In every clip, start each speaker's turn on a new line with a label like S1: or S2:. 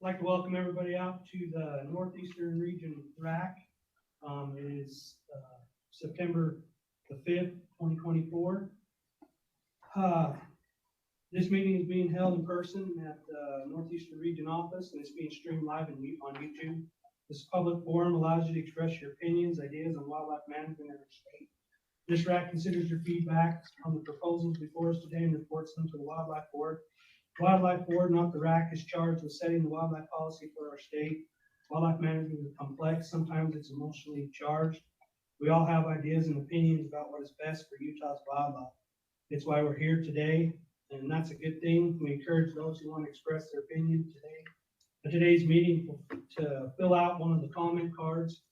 S1: like to welcome everybody out to the Northeastern Region RAC. It is September the 5th, 2024. This meeting is being held in person at the Northeastern Region office, and it's being streamed live on YouTube. This public forum allows you to express your opinions, ideas on wildlife management in our state. This RAC considers your feedback on the proposals before us today and reports them to the Wildlife Board. Wildlife Board, not the RAC, is charged with setting the wildlife policy for our state. Wildlife management is complex. Sometimes it's emotionally charged. We all have ideas and opinions about what is best for Utah's wildlife. It's why we're here today, and that's a good thing. We encourage those who want to express their opinion today at today's meeting to fill out one of the comment cards.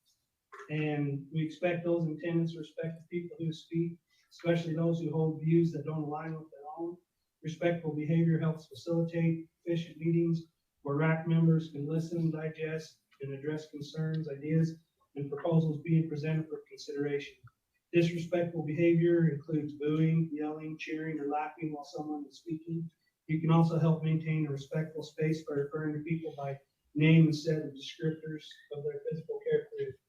S1: And we expect those in attendance to respect the people who speak, especially those who hold views that don't align with their own. Respectful behavior helps facilitate efficient meetings where RAC members can listen, digest, and address concerns, ideas, and proposals being presented for consideration. Disrespectful behavior includes booing, yelling, cheering, or laughing while someone is speaking. You can also help maintain a respectful space by referring to people by name instead of descriptors of their physical characteristics,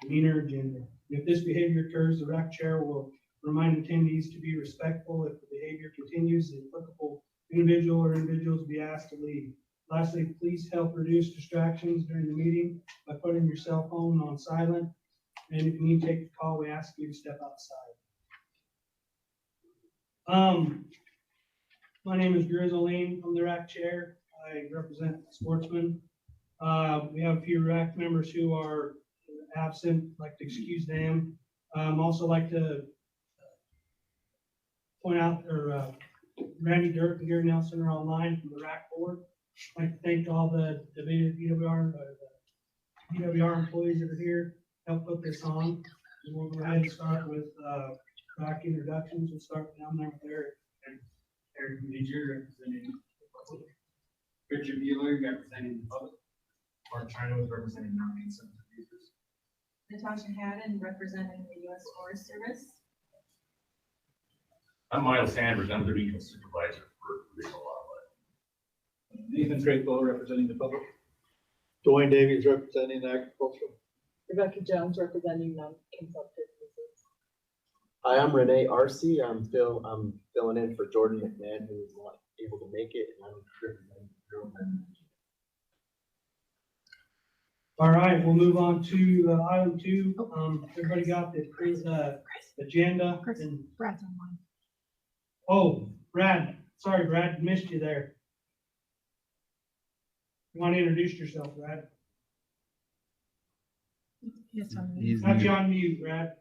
S1: demeanor, or gender. If this behavior occurs, the RAC chair will remind attendees to be respectful. If the behavior continues, the applicable individual or individuals will be asked to leave. Lastly, please help reduce distractions during the meeting by putting your cell phone on silent. And if you need to take a call, we ask you to step outside. My name is Drew Zoline. I'm the RAC chair. I represent sportsmen. We have a few RAC members who are absent. I'd like to excuse them. Also like to point out, Randy Dirk and Gary Nelson are online from the RAC board. I'd like to thank all the DWR employees that are here, help put this on. And we'll go ahead and start with RAC introductions. We'll start down there with Eric.
S2: Eric Major representing the public. Richard Mueller representing the public. Mark China was representing non-consent users.
S3: Natasha Haddon representing the U.S. Forest Service.
S4: I'm Miles Sanders. I'm the regional supervisor for regional wildlife.
S2: Nathan Straightwell representing the public.
S5: Dwayne Davies representing agriculture.
S6: Rebecca Jones representing non-consumptive uses.
S7: Hi, I'm Renee Arcee. I'm filling in for Jordan McMahon, who is not able to make it, and I'm representing the
S1: All right, we'll move on to item 2. Everybody got the agenda? And
S8: Brad's online.
S1: oh, Brad. Sorry, Brad, missed you there. You want to introduce yourself, Brad?
S8: Yes, I'm
S1: Got you on mute, Brad.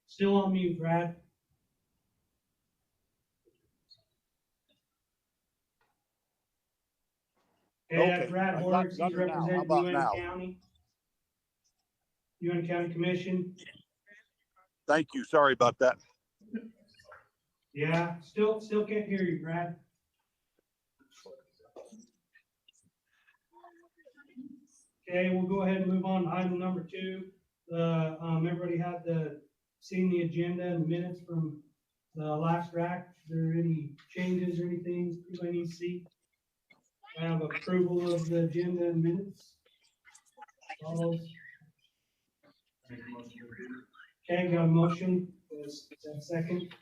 S1: Still on mute, Brad. Okay, Brad Horrocks, he's representing UNT County. UNT County Commission.
S9: Thank you. Sorry about that.
S1: Yeah, still can't hear you, Brad. Okay, we'll go ahead and move on to item number 2. Everybody had seen the agenda and the minutes from the last RAC. Is there any changes or anything anybody needs to see? I have approval of the agenda and minutes. All those. Okay, got a motion. Is that a second?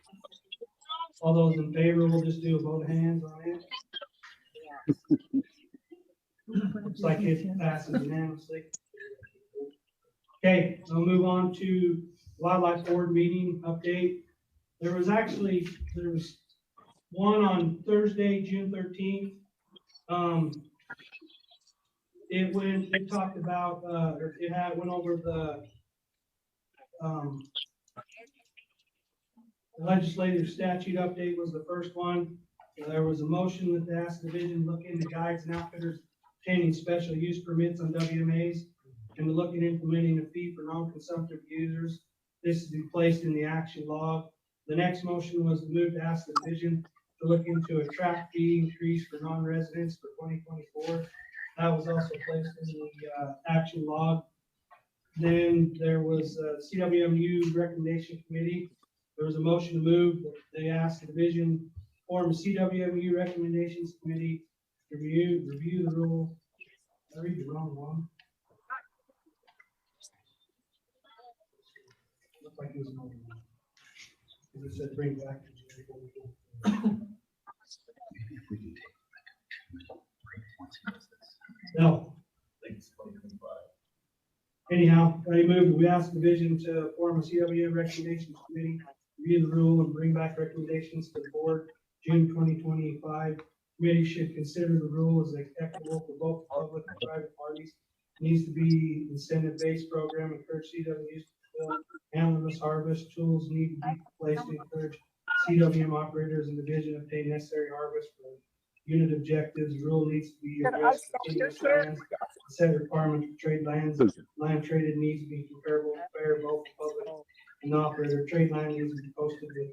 S1: All those in favor, we'll just do a vote of hands on it. Looks like it passes unanimously. Okay, we'll move on to Wildlife Board meeting update. There was one on Thursday, June 13th. It went over the legislative statute update was the first one. There was a motion that the asked division look into guides and outfitters obtaining special use permits on WMAs and to look at implementing a fee for non-consumptive users. This is to be placed in the action log. The next motion was to move to ask the division to look into a track fee increase for non-residents for 2024. That was also placed in the action log. Then there was a CWMU recommendation committee. There was a motion to move, that they asked the division form a CWMU recommendations committee to review the rule. I read the wrong one. Looked like it was another one. Because it said bring back. No. Anyhow, I moved, we asked the division to form a CWA recommendations committee, review the rule and bring back recommendations to the board, June 2025. Committee should consider the rule as equitable for both public and private parties. Needs to be incentive-based program, encourage CWs to build handlerless harvest. Tools need to be placed to encourage CWM operators and division to obtain necessary harvest for unit objectives. Rule needs to be addressed continuous lands. Set requirements for trade lands. Land traded needs to be comparable, fair, both public and operator. Trade land needs to be posted with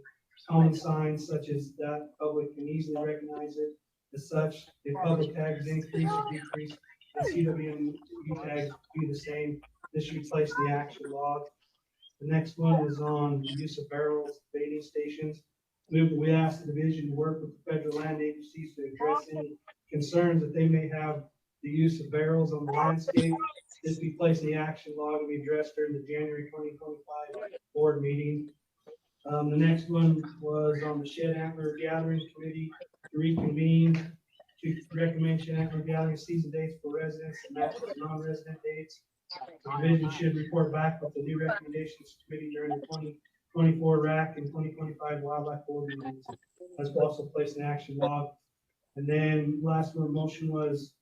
S1: common signs such as that public can easily recognize it. As such, if public tags increase or decrease, the CWMU tags be the same. This should be placed in the action log. The next one is on the use of barrels, baiting stations. We asked the division to work with the federal land agencies to address any concerns that they may have the use of barrels on the landscape. This be placed in the action log and be addressed during the January 2025 board meeting. The next one was on the shed antler gathering committee to reconvene to recommend shed antler gathering season dates for residents and match with non-resident dates. The division should report back with the new recommendations committee during the 2024 RAC and 2025 wildlife board meetings. That's also placed in action log. And then last one motion was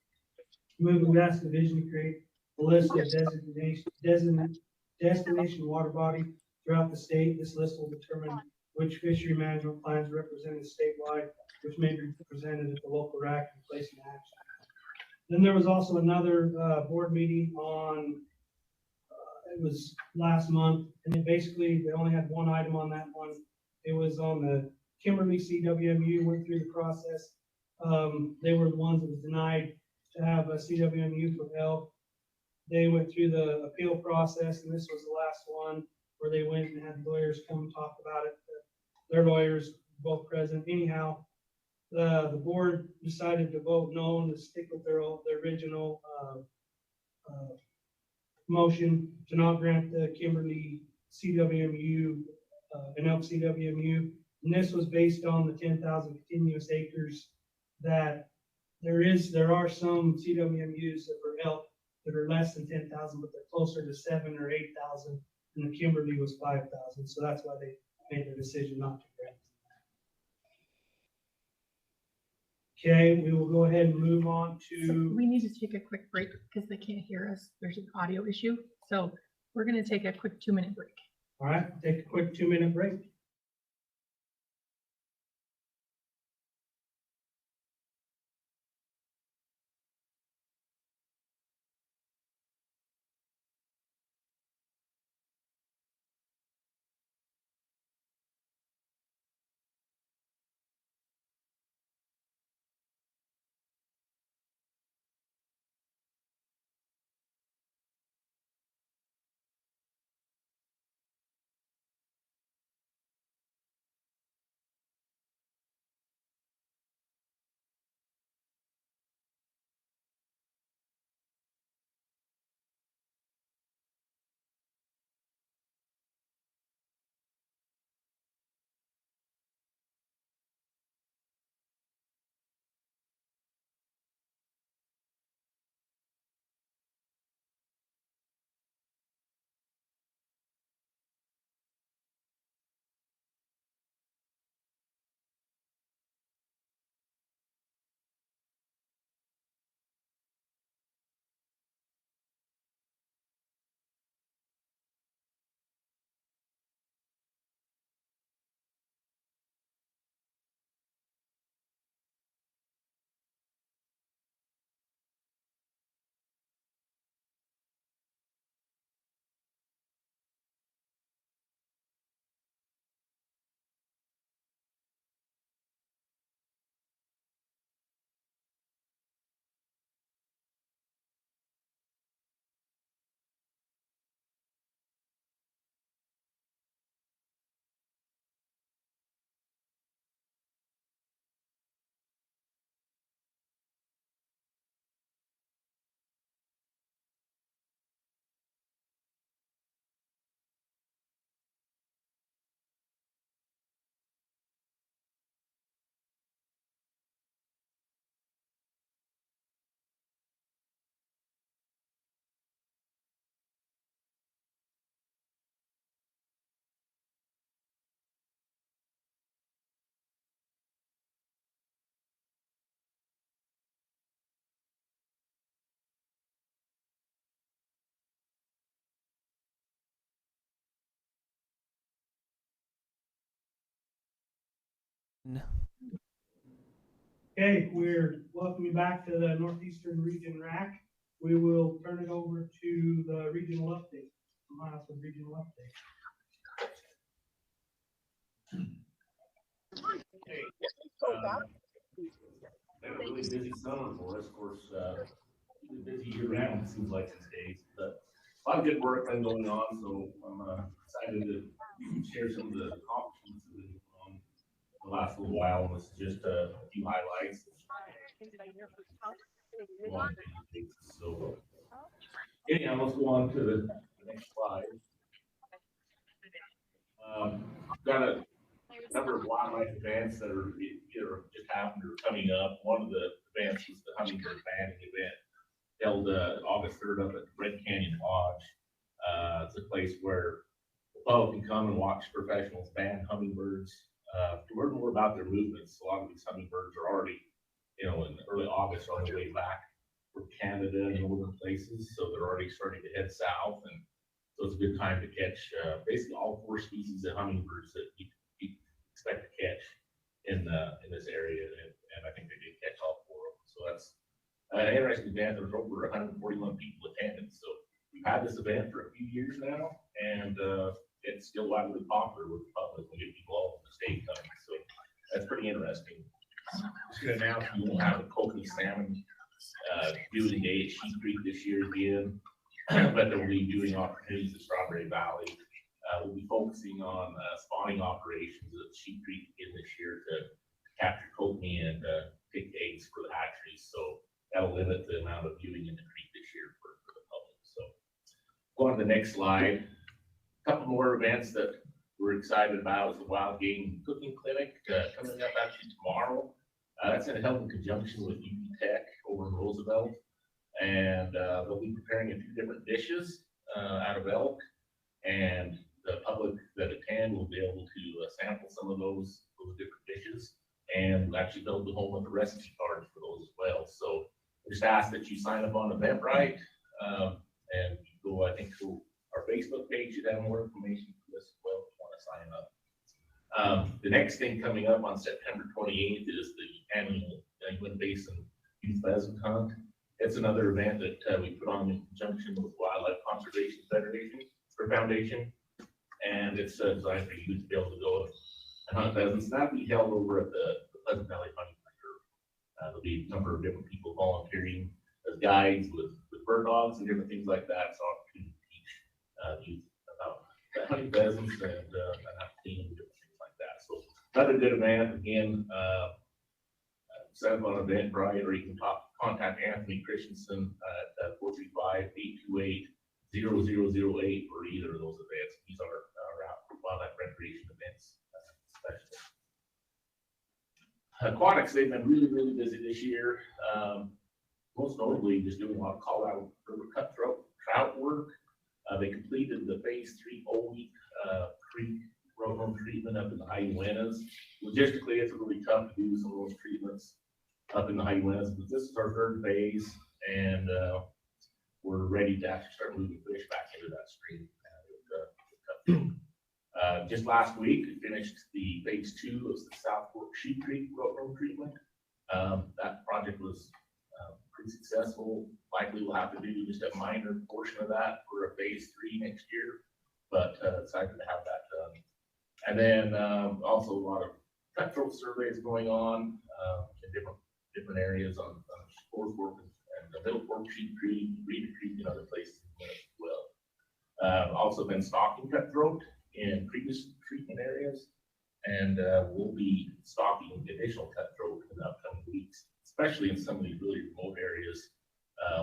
S1: we asked the division to create a list of destination water body throughout the state. This list will determine which fishery management plans represented statewide, which may be presented at the local RAC and placed in action. Then there was also another board meeting on, it was last month, and it basically, they only had one item on that one. It was on the Kimberly CWMU, went through the process. They were the ones that was denied to have a CWMU for help. They went through the appeal process, and this was the last one where they went and had lawyers come and talk about it. Their lawyers both present. Anyhow, the board decided to vote no and to stick with their original motion to not grant the Kimberly CWMU an LCWMU. And this was based on the 10,000 continuous acres that there are some CWMUs that were elk that are less than 10,000, but they're closer to 7,000 or 8,000, and the Kimberly was 5,000. So that's why they made the decision not to grant. Okay, we will go ahead and move on
S8: So
S1: to.
S8: we need to take a quick break because they can't hear us. There's an audio issue. So we're going to take a quick 2-minute break.
S1: All right, take a quick 2-minute break. Okay, we're welcoming you back to the Northeastern Region RAC. We will turn it over to the regional update. Miles with regional update.
S4: Been a really busy summer for us, of course, really busy year round, it seems like these days, but a lot of good work been going on, so I'm excited to share some of the accomplishments that we've been on the last little while, and this is just a few highlights. So, anyhow, let's go on to the next slide. Got a number of wildlife events that are either just happened or coming up. One of the events was the hummingbird banding event held August 3rd up at Red Canyon Lodge. It's a place where the public can come and watch professionals band hummingbirds. To learn more about their movements, a lot of these hummingbirds are already, in early August on their way back from Canada and northern places, so they're already starting to head south, and so it's a good time to catch basically all 4 species of hummingbirds that you expect to catch in this area, and I think they did catch all 4 of them. So that's an interesting event. There's over 141 people attending. So we've had this event for a few years now, and it's still widely popular with the public. We get people all over the state coming, so that's pretty interesting. Just gonna announce we won't have the kokanee salmon viewing day at Sheep Creek this year again, but there will be viewing opportunities at Strawberry Valley. We'll be focusing on spawning operations at Sheep Creek again this year to capture kokanee and pick eggs for the hatcheries. So that'll limit the amount of viewing in the creek this year for the public. So go on to the next slide. A couple more events that we're excited about is the Wild Game Cooking Clinic coming up actually tomorrow. That's going to help in conjunction with UP Tech over in Roosevelt, and they'll be preparing a few different dishes out of elk, and the public that attend will be able to sample some of those different dishes, and actually build the home with the recipe cards for those as well. So we just ask that you sign up on Eventbrite, and you go, I think, to our Facebook page, should have more information for this as well if you want to sign up. The next thing coming up on September 28th is the annual Wind Basin Youth Pheasant Hunt. It's another event that we put on in conjunction with Wildlife Conservation Foundation, and it's designed for youth to be able to go and hunt pheasants. That'll be held over at the Pleasant Valley Hunting Reserve. There'll be a number of different people volunteering as guides with bird dogs and different things like that. So opportunity to teach youth about hunting pheasants and hunting and different things like that. So another good event. Again, set up on Eventbrite, or you can contact Anthony Christensen at 435-828-0008 for either of those events. These are our wildlife recreation events specialists. Aquatics, they've been really busy this year. Most notably, just doing a lot of Colorado River cutthroat trout work. They completed the phase 3 Old Creek road treatment up in the Hyenas. Logistically, it's really tough to do some of those treatments up in the Hyenas, but this is our 3rd phase, and we're ready to actually start moving fish back into that stream. Just last week, we finished the phase 2 of the South Fork Sheep Creek road treatment. That project was pretty successful. Likely we'll have to do just a minor portion of that for a phase 3 next year, but excited to have that done. And then also a lot of cutthroat surveys going on in different areas on Fourth Fork and the Middle Fork, Sheep Creek, Reeder Creek, and other places as well. Also been stalking cutthroat in previous treatment areas, and we'll be stalking additional cutthroat in the upcoming weeks, especially in some of these really remote areas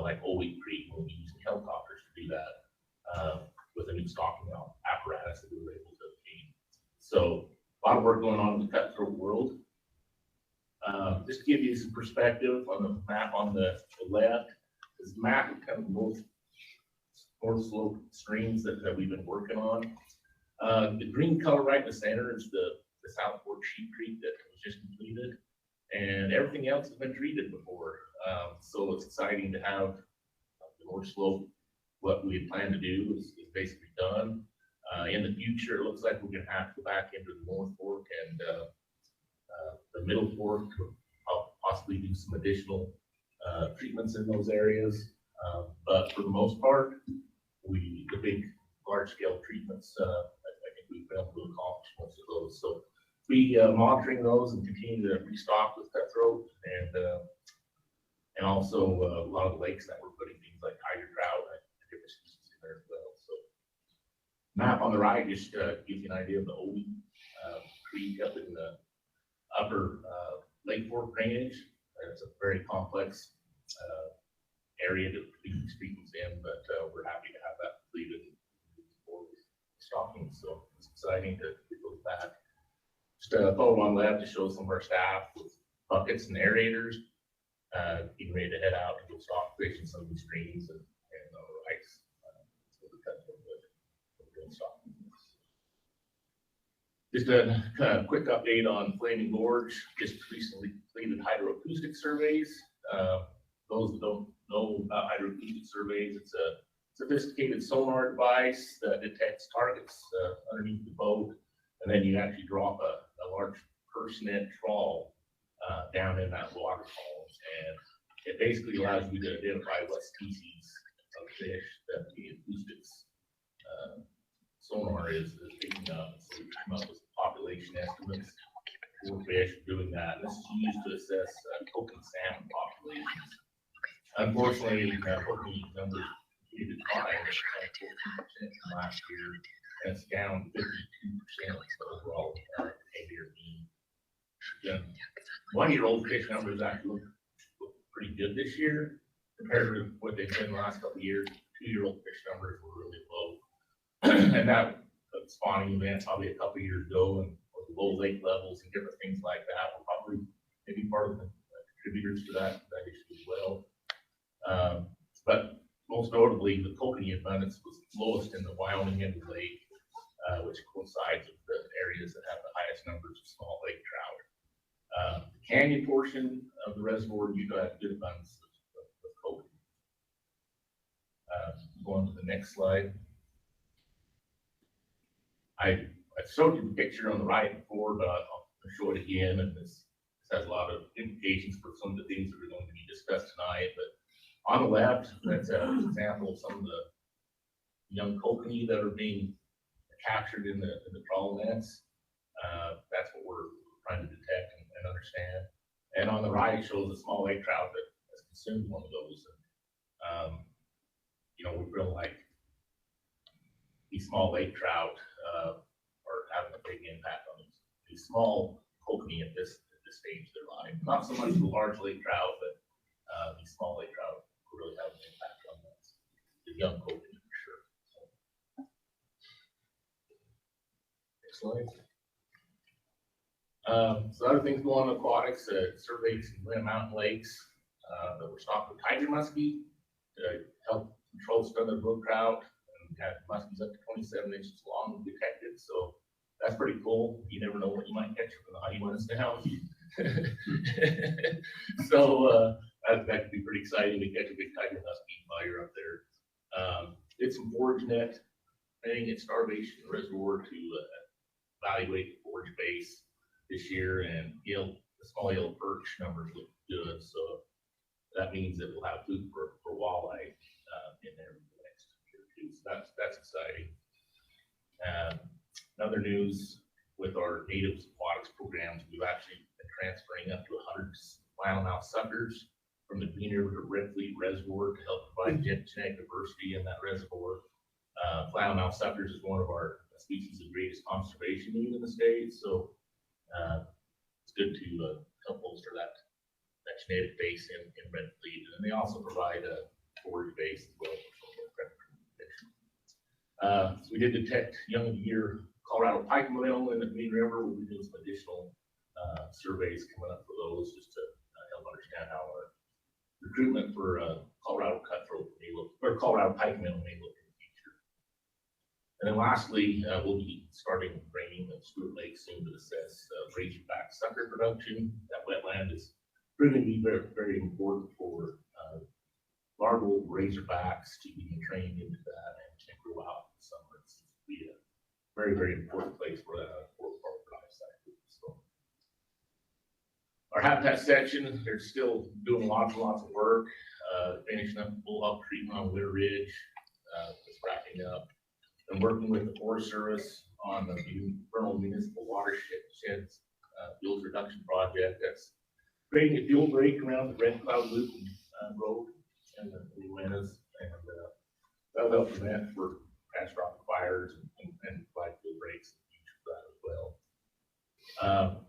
S4: like Old Wheat Creek. We'll be using helicopters to do that with a new stalking apparatus that we were able to obtain. So a lot of work going on in the cutthroat world. Just to give you some perspective on the map on the left, this map is kind of both north slope streams that we've been working on. The green color right in the center is the South Fork Sheep Creek that was just completed, and everything else has been treated before. So it's exciting to have the north slope. What we had planned to do is basically done. In the future, it looks like we're going to have to go back into the North Fork and the middle fork, possibly do some additional treatments in those areas. But for the most part, the big, large-scale treatments, I think we've been able to accomplish most of those. So we monitoring those and continue to restock with cutthroat, and also a lot of the lakes that we're putting things like tiger trout and different species in there as well. So map on the right just gives you an idea of the Obi Creek up in the upper Lake Fork drainage. It's a very complex area to feed these treatments in, but we're happy to have that completed for stocking. So it's exciting to go back. Just a photo on the left to show some of our staff with buckets and aerators, getting ready to head out to go stock fish in some of these streams and ice. So we cut them with stocking. Just a kind of quick update on Flaming Gorge. Just recently completed hydroacoustic surveys. Those that don't know about hydroacoustic surveys, it's a sophisticated sonar device that detects targets underneath the boat, and then you actually drop a large purse net trawl down in that water column, and it basically allows you to identify what species of fish that the acoustics sonar is picking up. So we come up with population estimates for fish doing that. And this is used to assess kokanee salmon populations. Unfortunately, kokanee numbers continue to decline from last year, and it's down 52% overall 10-year mean. The 1-year-old fish numbers actually look pretty good this year compared to what they've been the last couple of years. 2-year-old fish numbers were really low. And that spawning event probably a couple of years ago, and with the low lake levels and different things like that were probably maybe part of the contributors to that issue as well. But most notably, the kokanee abundance was lowest in the Wyoming end of the lake, which coincides with the areas that have the highest numbers of small lake trout. The canyon portion of the reservoir, you got good abundance of kokanee. Going to the next slide. I showed you the picture on the right before, but I'll show it again, and this has a lot of implications for some of the things that are going to be discussed tonight. But on the left, that's an example of some of the young kokanee that are being captured in the trawl nets. That's what we're trying to detect and understand. And on the right shows a small lake trout that has consumed one of those. And, we feel like these small lake trout are having a big impact on these small kokanee at this stage of their life. Not so much the large lake trout, but these small lake trout really have an impact on the young kokanee for sure. Next slide. So other things going on aquatics, surveys in Lynn Mountain lakes that were stocked with tiger muskie to help control southern brook trout. Had muskies up to 27 inches long detected, so that's pretty cool. You never know what you might catch from the high winds down. So that could be pretty exciting to catch a big tiger muskie while you're up there. Did some forage net netting at Starvation Reservoir to evaluate the forage base this year, and the small yellow perch numbers look good, so that means that we'll have food for walleye in there. So that's exciting. Another news with our native aquatics programs, we've actually been transferring up to 100 flannelmouth suckers from the Green River to Red Fleet Reservoir to help provide genetic diversity in that reservoir. Flannelmouth suckers is one of our species of greatest conservation need in the state, so it's good to help bolster that genetic base in Red Fleet, and they also provide a forage base as well. So we did detect young of the year Colorado pike male in the Green River. We'll be doing some additional surveys coming up for those just to help understand how our recruitment for Colorado cutthroat may look, or Colorado pike male may look in the future. And then lastly, we'll be starting training at Stewart Lake soon to assess razorback sucker production. That wetland is proving to be very, very important for larval razorbacks to be trained into that and to grow out in the summer. It's be a very, very important place for that for life cycle. So Our habitat section, they're still doing lots and lots of work, finishing up full up treatment on Lear Ridge, just wrapping up. And working with the Forest Service on the Vernal Municipal Watersheds fuels reduction project. That's creating a fuel break around the Red Cloud Loop Road and the Uenas, and that'll help prevent for catastrophic fires and provide fuel breaks in the future for that as well.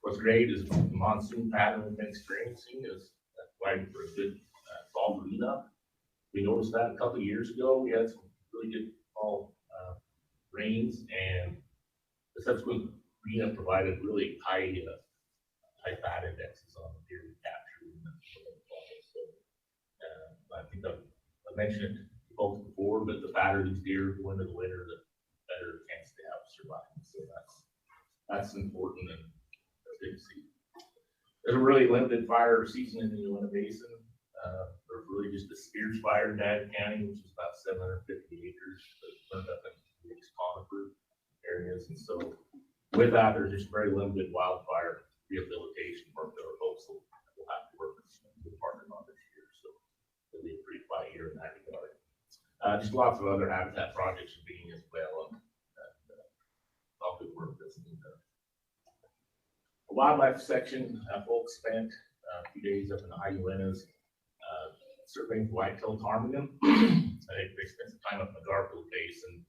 S4: What's great is the monsoon pattern we've been experiencing is providing for a good fall cleanup. We noticed that a couple of years ago. We had some really good fall rains, and the subsequent cleanup provided really high fat indexes on the deer we captured. So I think I mentioned it both before, but the fatter these deer go into the winter, the better chance they have of surviving. So that's important, and that's good to see. There's a really limited fire season in the Uinta Basin. There's really just the Spears Fire in Dade County, which is about 750 acres, that burned up in these conifer areas. And so with that, there's just very limited wildfire rehabilitation work that we're hopeful we'll have to work with the department on this year. So it'll be a pretty quiet year in that regard. Just lots of other habitat projects are being as well. And all good work that's being done. The wildlife section, folks spent a few days up in the high Uenas, surveying whitetail ptarmigan. They spent some time up in the Garfield Basin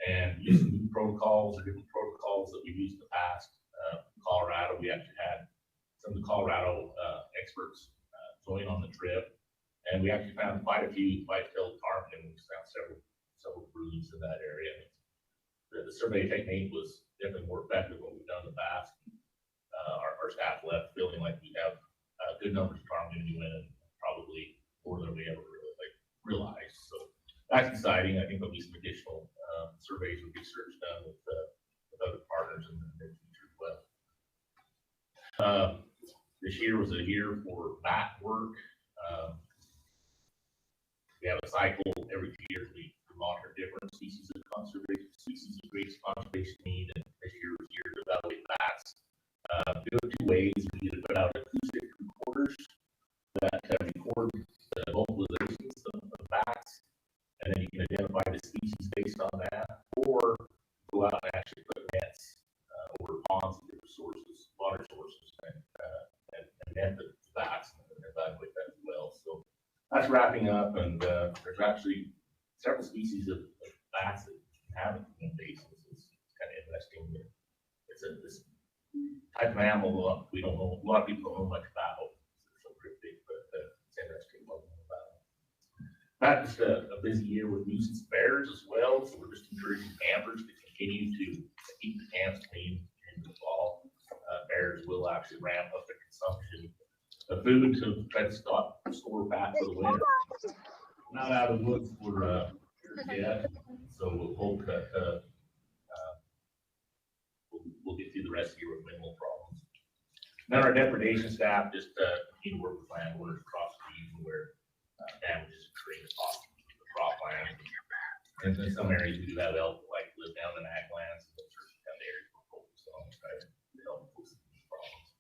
S4: and using new protocols or different protocols that we've used in the past. Colorado, we actually had some of the Colorado experts join on the trip, and we actually found quite a few white-tailed ptarmigan. We found several broods in that area. The survey technique was definitely more effective than we've done in the past. Our staff left feeling like we have good numbers of ptarmigan in Uinta, probably more than we ever really realized. So that's exciting. I think there'll be some additional surveys and research done with other partners in the near future as well. This year was a year for bat work. We have a cycle every 2 years. We monitor different species of conservation, species of greatest conservation need, and this year was year to evaluate bats. Do it two ways. We either put out acoustic recorders that record the vocalizations of bats, and then you can identify the species based on that, or go out and actually put nets over ponds and different sources, water sources, and net the bats and evaluate that as well. So that's wrapping up, and there's actually several species of bats that have it in basins. It's kind of interesting. It's this type of animal we don't know, a lot of people don't know much about. It's so cryptic, but it's interesting what we know about it. That's a busy year with nuisance bears as well, so we're just encouraging campers to continue to keep the camps clean in the fall. Bears will actually ramp up their consumption of food to try to store fat for the winter. Not out of the woods for yet, so we'll hope that we'll get through the rest of the year with minimal problems. Then our depredation staff just continue to work with landowners across the region where damage is extreme across the cropland. And in some areas we do have elk like live down in ag lands, and those are kind of areas we're focused on to try to help with these problems.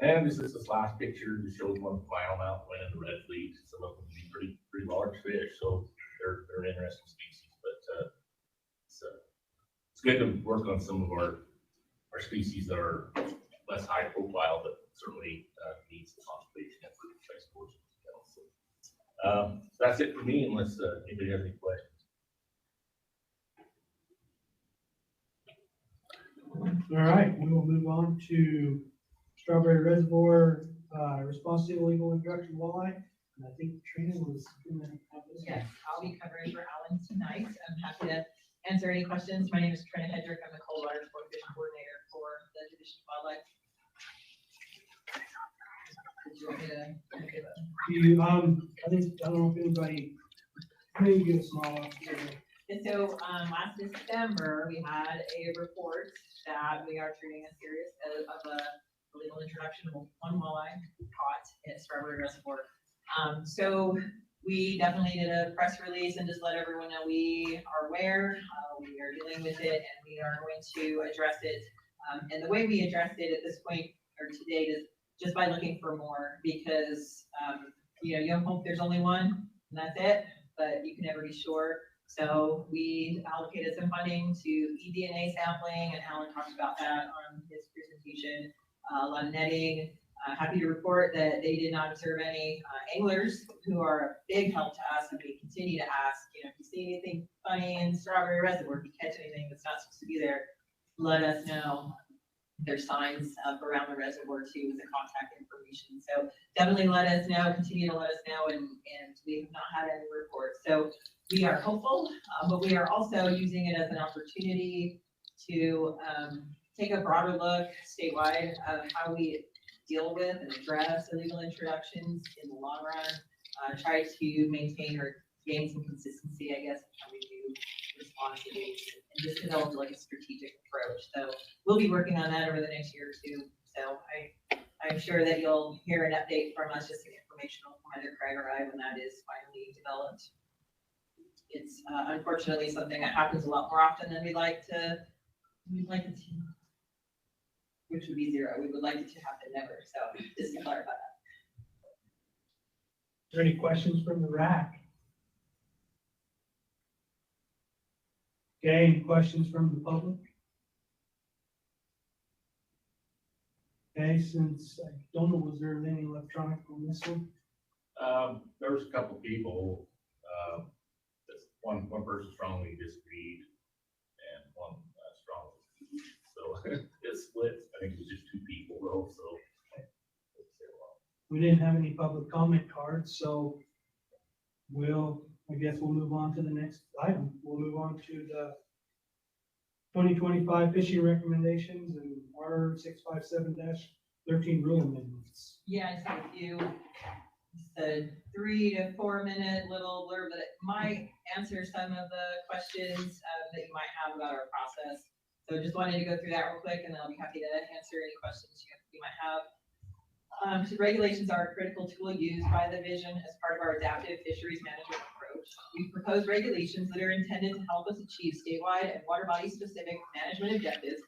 S4: And this is this last picture just shows one final mount went in the red fleet. Some of them can be pretty large fish, so they're interesting species. But it's good to work on some of our species that are less high profile, but certainly needs the conservation effort of choice sports as well. So that's it for me, unless anybody has any questions.
S1: All right, we will move on to Strawberry Reservoir, response to illegal introduction of walleye. And I think Trina was gonna have this.
S3: Yes, I'll be covering for Alan tonight. I'm happy to answer any questions. My name is Trina Hedrick. I'm the cold water sport fishing coordinator for the Division of Wildlife. Did you want me to give a?
S1: I don't know if anybody, maybe give a small one.
S3: And so last December, we had a report that we are treating a serious of a illegal introduction of one walleye caught at Strawberry Reservoir. So we definitely did a press release and just let everyone know we are aware, we are dealing with it, and we are going to address it And the way we addressed it at this point, or to date, is just by looking for more, because, you hope there's only one, and that's it, but you can never be sure. So we allocated some funding to eDNA sampling, and Alan talked about that on his presentation. A lot of netting. Happy to report that they did not observe any anglers, who are a big help to us, and we continue to ask, if you see anything funny in Strawberry Reservoir, if you catch anything that's not supposed to be there, let us know. There's signs up around the reservoir too with the contact information. So definitely let us know, continue to let us know, and we have not had any reports. So we are hopeful, but we are also using it as an opportunity to take a broader look statewide of how we deal with and address illegal introductions in the long run, try to maintain or gain some consistency, I guess, in how we do response to these, and just develop like a strategic approach. So we'll be working on that over the next year or two. So I'm sure that you'll hear an update from us, just informational from either Craig or I when that is finally developed. It's unfortunately something that happens a lot more often than we'd like it to, which would be zero. We would like it to happen never. So just to clarify that.
S1: Is there any questions from the RAC? Okay, any questions from the public? Okay, since I don't know, was there any electronic on this one?
S4: There was a couple people, one person strongly disagreed and one strongly. So it's split. I think it was just two people though, so.
S1: We didn't have any public comment cards, so I guess we'll move on to the next item. We'll move on to the 2025 fishing recommendations and R657-13 rule amendments.
S3: Yeah, I just have a few, just a 3 to 4 minute little blurb that might answer some of the questions that you might have about our process. So just wanted to go through that real quick, and then I'll be happy to answer any questions you might have. So regulations are a critical tool used by the division as part of our adaptive fisheries management approach. We propose regulations that are intended to help us achieve statewide and water body specific management objectives,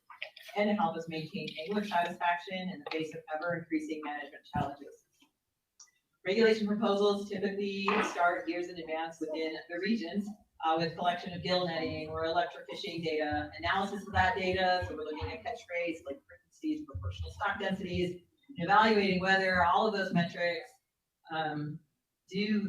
S3: and to help us maintain angler satisfaction in the face of ever increasing management challenges. Regulation proposals typically start years in advance within the regions with collection of gill netting or electrofishing data, analysis of that data. So we're looking at catch rates, like frequencies, proportional stock densities, evaluating whether all of those metrics do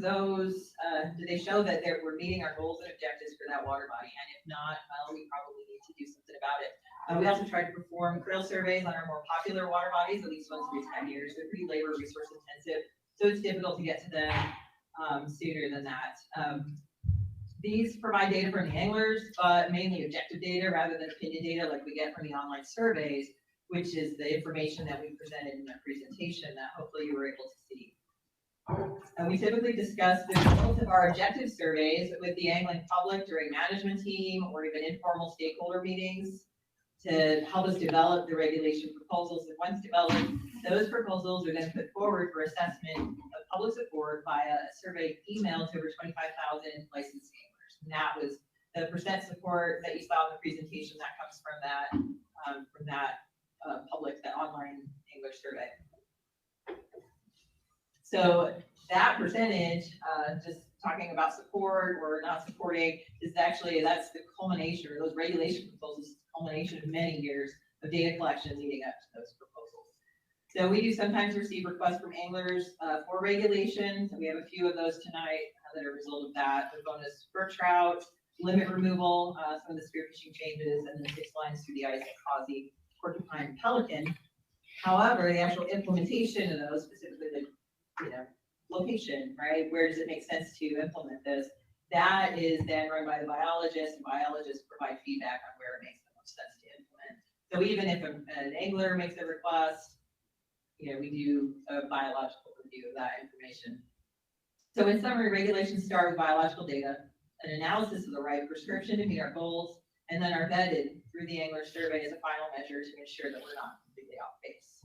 S3: they show that we're meeting our goals and objectives for that water body, and if not, well, we probably need to do something about it. We also try to perform creel surveys on our more popular water bodies, at least once every 10 years. They're pretty labor resource intensive, so it's difficult to get to them sooner than that. These provide data from the anglers, but mainly objective data rather than opinion data like we get from the online surveys, which is the information that we presented in the presentation that hopefully you were able to see. We typically discuss the results of our objective surveys with the angling public during management team or even informal stakeholder meetings to help us develop the regulation proposals. And once developed, those proposals are then put forward for assessment of public support via a survey emailed to over 25,000 licensed anglers. And that was the percent support that you saw in the presentation that comes from that public, that online angler survey. So that percentage, just talking about support or not supporting, is actually, that's the culmination, or those regulation proposals, the culmination of many years of data collection leading up to those proposals. So we do sometimes receive requests from anglers for regulations, and we have a few of those tonight that are a result of that. The bonus brook trout, limit removal, some of the spearfishing changes, and then 6 lines through the ice at Causey, porcupine, and pelican. However, the actual implementation of those, specifically the location, right? Where does it make sense to implement this? That is then run by the biologists, and biologists provide feedback on where it makes the most sense to implement. So even if an angler makes a request, we do a biological review of that information. So in summary, regulations start with biological data, an analysis of the right prescription to meet our goals, and then are vetted through the angler survey as a final measure to ensure that we're not completely off base.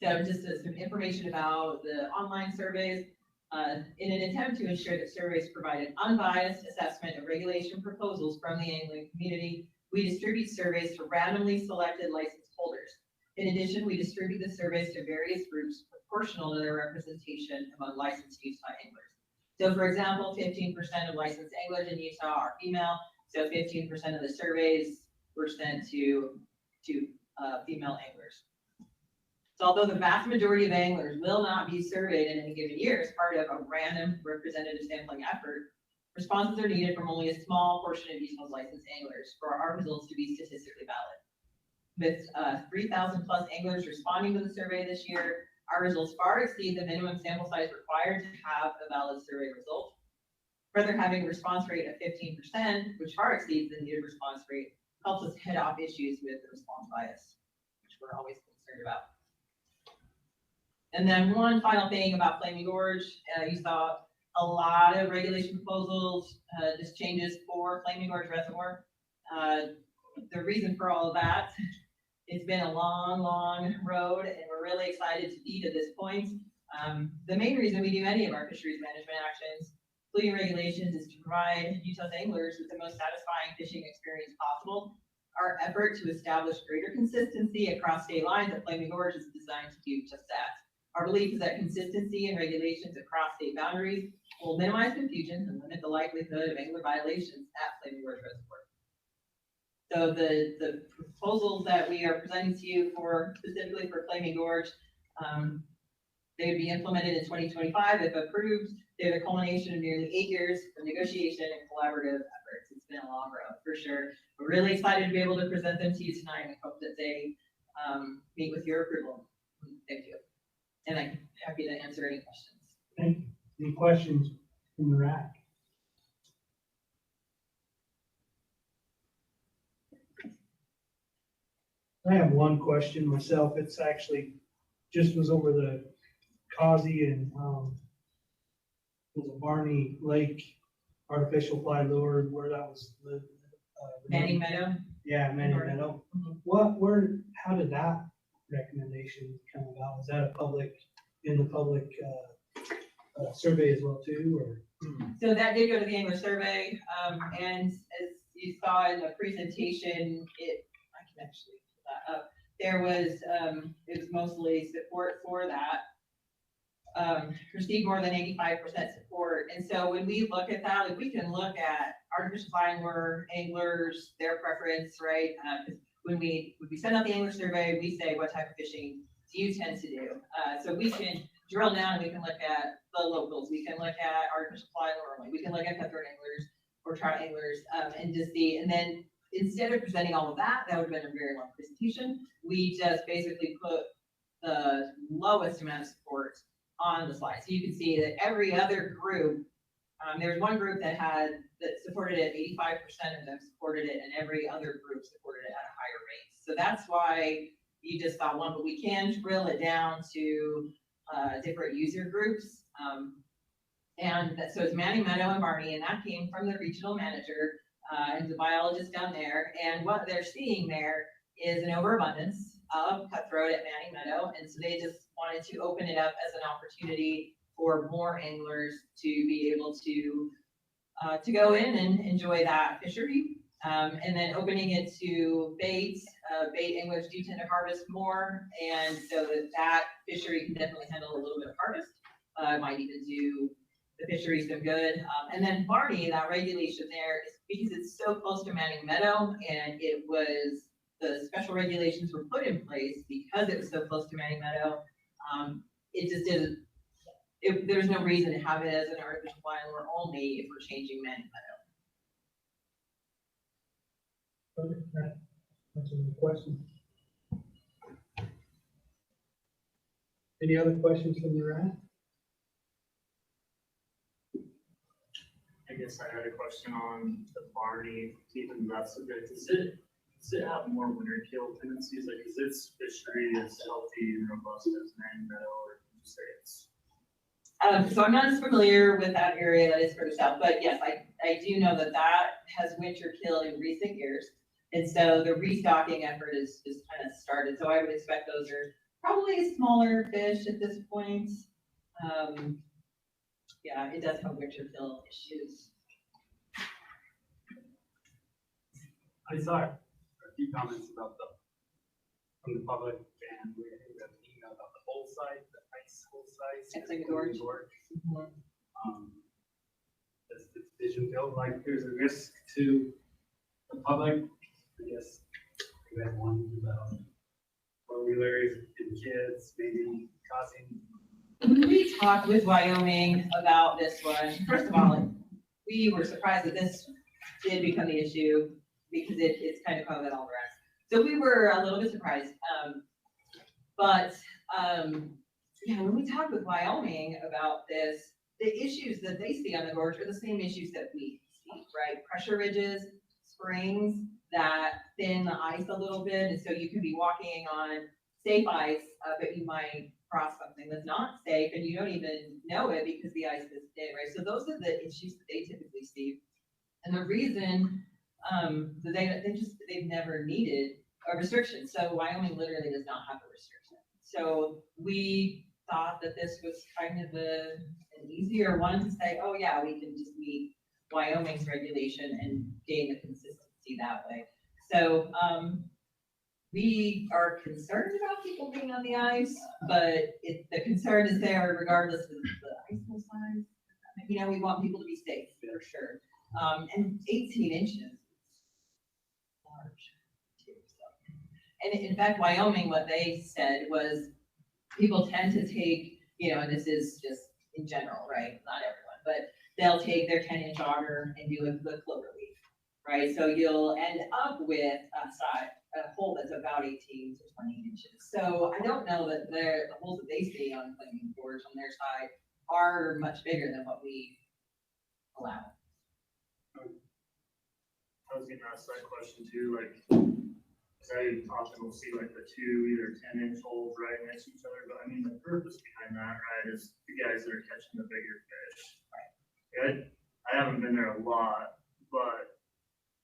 S3: So just some information about the online surveys. In an attempt to ensure that surveys provide an unbiased assessment of regulation proposals from the angling community, We distribute surveys to randomly selected license holders. In addition, we distribute the surveys to various groups proportional to their representation among licensed Utah anglers. So for example, 15% of licensed anglers in Utah are female, so 15% of the surveys were sent to female anglers. So although the vast majority of anglers will not be surveyed in any given year as part of a random representative sampling effort, responses are needed from only a small portion of Utah's licensed anglers for our results to be statistically valid. With 3,000 plus anglers responding to the survey this year, our results far exceed the minimum sample size required to have a valid survey result. Further, having a response rate of 15%, which far exceeds the needed response rate, helps us head off issues with the response bias, which we're always concerned about. And then one final thing about Flaming Gorge, you saw a lot of regulation proposals, just changes for Flaming Gorge Reservoir. The reason for all of that, it's been a long, long road, and we're really excited to be to this point. The main reason we do any of our fisheries management actions, including regulations, is to provide Utah's anglers with the most satisfying fishing experience possible. Our effort to establish greater consistency across state lines at Flaming Gorge is designed to do just that. Our belief is that consistency in regulations across state boundaries will minimize confusion and limit the likelihood of angler violations at Flaming Gorge Reservoir. So the proposals that we are presenting to you for specifically for Flaming Gorge, they would be implemented in 2025 if approved. They're the culmination of nearly 8 years of negotiation and collaborative efforts. It's been a long road for sure. We're really excited to be able to present them to you tonight and hope that they meet with your approval. Thank you. And I'm happy to answer any questions.
S1: Thank you. Any questions from the RAC? I have one question myself. It's actually just was over the Causey and was a Barney Lake artificial fly lure where that was the
S3: Manning Meadow?
S1: Yeah, Manning Meadow. How did that recommendation come about? Was that in the public survey as well too, or?
S3: So that did go to the angler survey, and as you saw in the presentation, I can actually pull that up. There was, it was mostly support for that. Received more than 85% support. And so when we look at that, like we can look at artificial fly lure anglers, their preference, right? Because when we send out the angler survey, we say, what type of fishing do you tend to do? So we can drill down and we can look at the locals. We can look at artificial fly lure. We can look at cutthroat anglers or trout anglers and just see. And then instead of presenting all of that, that would have been a very long presentation. We just basically put the lowest amount of support on the slide. So you can see that every other group, there's one group that supported it, 85% of them supported it, and every other group supported it at a higher rate. So that's why you just saw one, but we can drill it down to different user groups. So it's Manning Meadow and Barney, and that came from the regional manager and the biologist down there. And what they're seeing there is an overabundance of cutthroat at Manning Meadow. And so they just wanted to open it up as an opportunity for more anglers to be able to go in and enjoy that fishery. And then opening it to bait anglers do tend to harvest more. And so that fishery can definitely handle a little bit of harvest. Might even do the fishery some good. And then Barney, that regulation there is because it's so close to Manning Meadow, and the special regulations were put in place because it was so close to Manning Meadow. It just didn't, there's no reason to have it as an artificial fly lure only if we're changing Manning Meadow.
S1: That's a question. Any other questions from the RAC?
S2: I guess I had a question on the Barney, keeping that subject. Does it have more winter kill tendencies? Like, is its fishery as healthy and robust as Manning Meadow, or would you say it's?
S3: So I'm not as familiar with that area that is further south, but yes, I do know that has winter kill in recent years. And so the restocking effort is kind of started. So I would expect those are probably smaller fish at this point. Yeah, it does have winter kill issues.
S2: I thought
S10: few comments about from the public, and we got an email about the whole site, the ice whole site.
S3: It's like Gorge.
S10: Does this vision feel like there's a risk to the public? I guess we had one about four-wheelers and kids maybe causing.
S3: When we talked with Wyoming about this one, first of all, we were surprised that this did become the issue because it's kind of common all the rest. So we were a little bit surprised. Yeah, when we talked with Wyoming about this, the issues that they see on the gorge are the same issues that we see, right? Pressure ridges, springs that thin the ice a little bit, and so you can be walking on safe ice, but you might cross something that's not safe, and you don't even know it because the ice is thin, right? So those are the issues that they typically see, and the reason that they've never needed a restriction. So Wyoming literally does not have a restriction. So we thought that this was kind of an easier one to say, oh yeah, we can just meet Wyoming's regulation and gain the consistency that way. So we are concerned about people being on the ice, but the concern is there regardless of the ice size. You know, we want people to be safe for sure. And 18 inches is large too. So. And in fact, Wyoming, what they said was people tend to take, you know, and this is just in general, right? Not everyone, but they'll take their 10-inch auger and do the clover leaf, right? So you'll end up with a hole that's about 18 to 20 inches. So I don't know that the holes that they see on Flaming Gorge on their side are much bigger than what we allow.
S2: I was gonna ask that question too, like, cause I often will see like the two either 10-inch holes right next to each other, but I mean, the purpose behind that, right, is the guys that are catching the bigger fish. Right. I haven't been there a lot, but